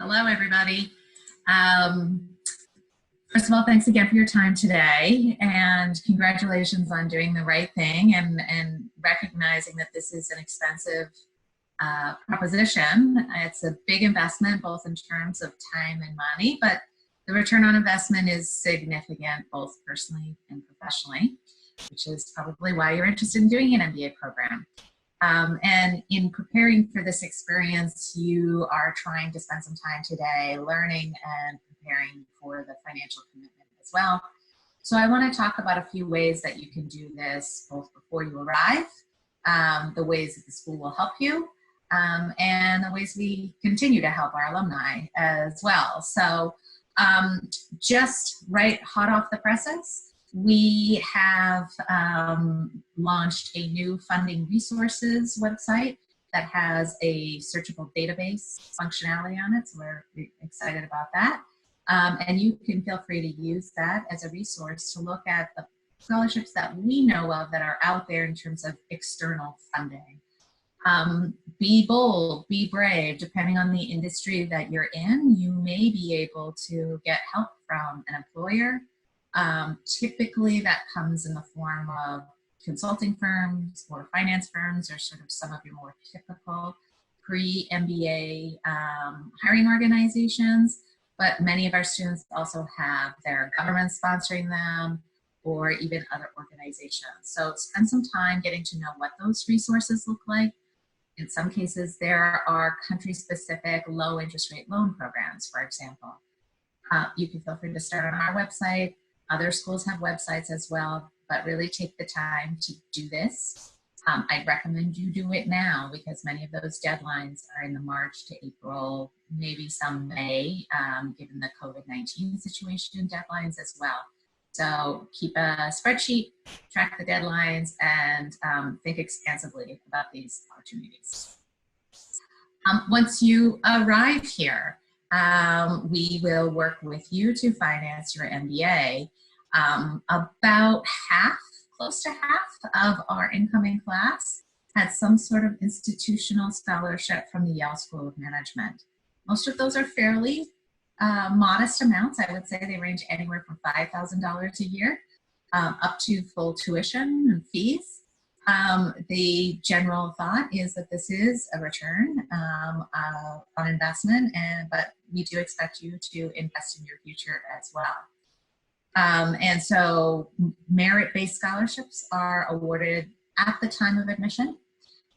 Hello, everybody. Um, First of all, thanks again for your time today, and congratulations on doing the right thing and recognizing that this is an expensive proposition. It's a big investment, both in terms of time and money, but the return on investment is significant, both personally and professionally, which is probably why you're interested in doing an MBA program. And in preparing for this experience, you are trying to spend some time today learning and preparing for the financial commitment as well. So I want to talk about a few ways that you can do this both before you arrive, the ways that the school will help you, and the ways we continue to help our alumni as well. So just right hot off the presses, we have launched a new funding resources website that has a searchable database functionality on it, so we're excited about that. And you can feel free to use that as a resource to look at the scholarships that we know of that are out there in terms of external funding. Be bold, be brave. Depending on the industry that you're in, you may be able to get help from an employer. Typically that comes in the form of consulting firms or finance firms, or sort of some of your more typical pre-MBA hiring organizations. But many of our students also have their government sponsoring them, or even other organizations. So spend some time getting to know what those resources look like. In some cases, there are country-specific low interest rate loan programs, for example. You can feel free to start on our website. Other schools have websites as well, but really take the time to do this. I'd recommend you do it now, because many of those deadlines are in the March to April, maybe some May, given the COVID-19 situation, deadlines as well. So keep a spreadsheet, track the deadlines, and think expansively about these opportunities. Once you arrive here, we will work with you to finance your MBA. About half, close to half of our incoming class had some sort of institutional scholarship from the Yale School of Management. Most of those are fairly modest amounts. I would say they range anywhere from $5,000 a year up to full tuition and fees. The general thought is that this is a return on investment, but we do expect you to invest in your future as well. And so merit-based scholarships are awarded at the time of admission.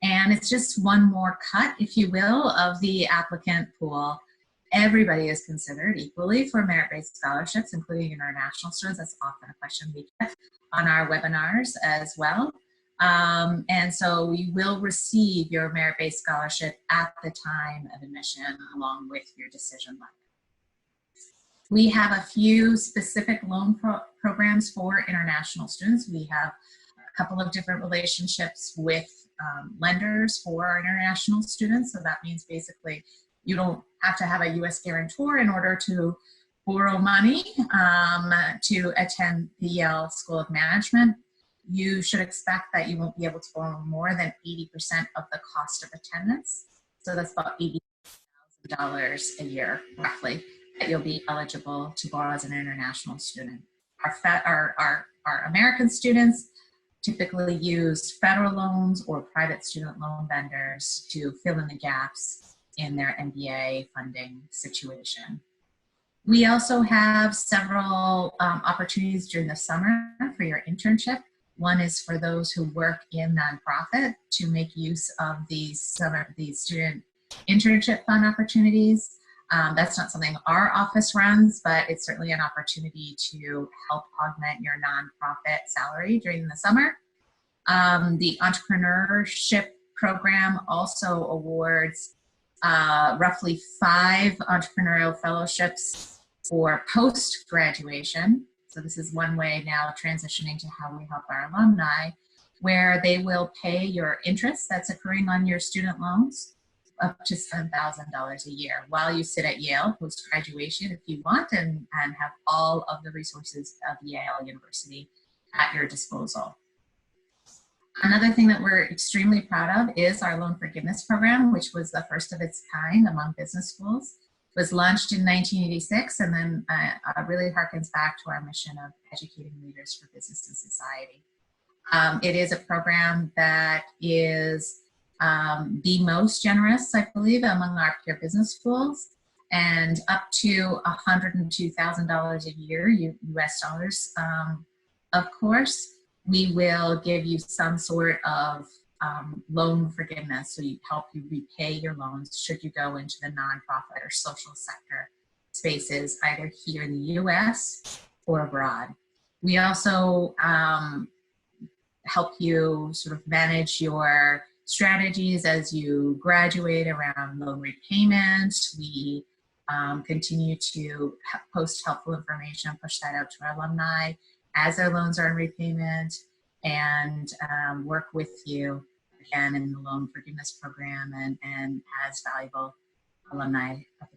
And it's just one more cut, if you will, of the applicant pool. Everybody is considered equally for merit-based scholarships, including international students. That's often a question we get on our webinars as well. And so we will receive your merit-based scholarship at the time of admission along with your decision letter. We have a few specific loan programs for international students. We have a couple of different relationships with lenders for our international students. So that means basically you don't have to have a US guarantor in order to borrow money to attend the Yale School of Management. You should expect that you won't be able to borrow more than 80% of the cost of attendance. So that's about $80,000 a year, roughly, that you'll be eligible to borrow as an international student. Our American students typically use federal loans or private student loan vendors to fill in the gaps in their MBA funding situation. We also have several opportunities during the summer for your internship. One is for those who work in nonprofit to make use of these student internship fund opportunities. That's not something our office runs, but it's certainly an opportunity to help augment your nonprofit salary during the summer. The entrepreneurship program also awards roughly 5 entrepreneurial fellowships for post-graduation. So this is one way now transitioning to how we help our alumni, where they will pay your interest that's accruing on your student loans up to $7,000 a year while you sit at Yale post-graduation if you want, and have all of the resources of Yale University at your disposal. Another thing that we're extremely proud of is our loan forgiveness program, which was the first of its kind among business schools. was launched in 1986 and then really harkens back to our mission of educating leaders for business and society. It is a program that is the most generous, I believe, among our peer business schools, and up to $102,000 a year, US dollars, of course. We will give you some sort of loan forgiveness, so we help you repay your loans should you go into the nonprofit or social sector spaces, either here in the US or abroad. We also help you sort of manage your strategies as you graduate around loan repayment. We continue to post helpful information, push that out to our alumni as their loans are in repayment, and work with you again in the loan forgiveness program and as valuable alumni of the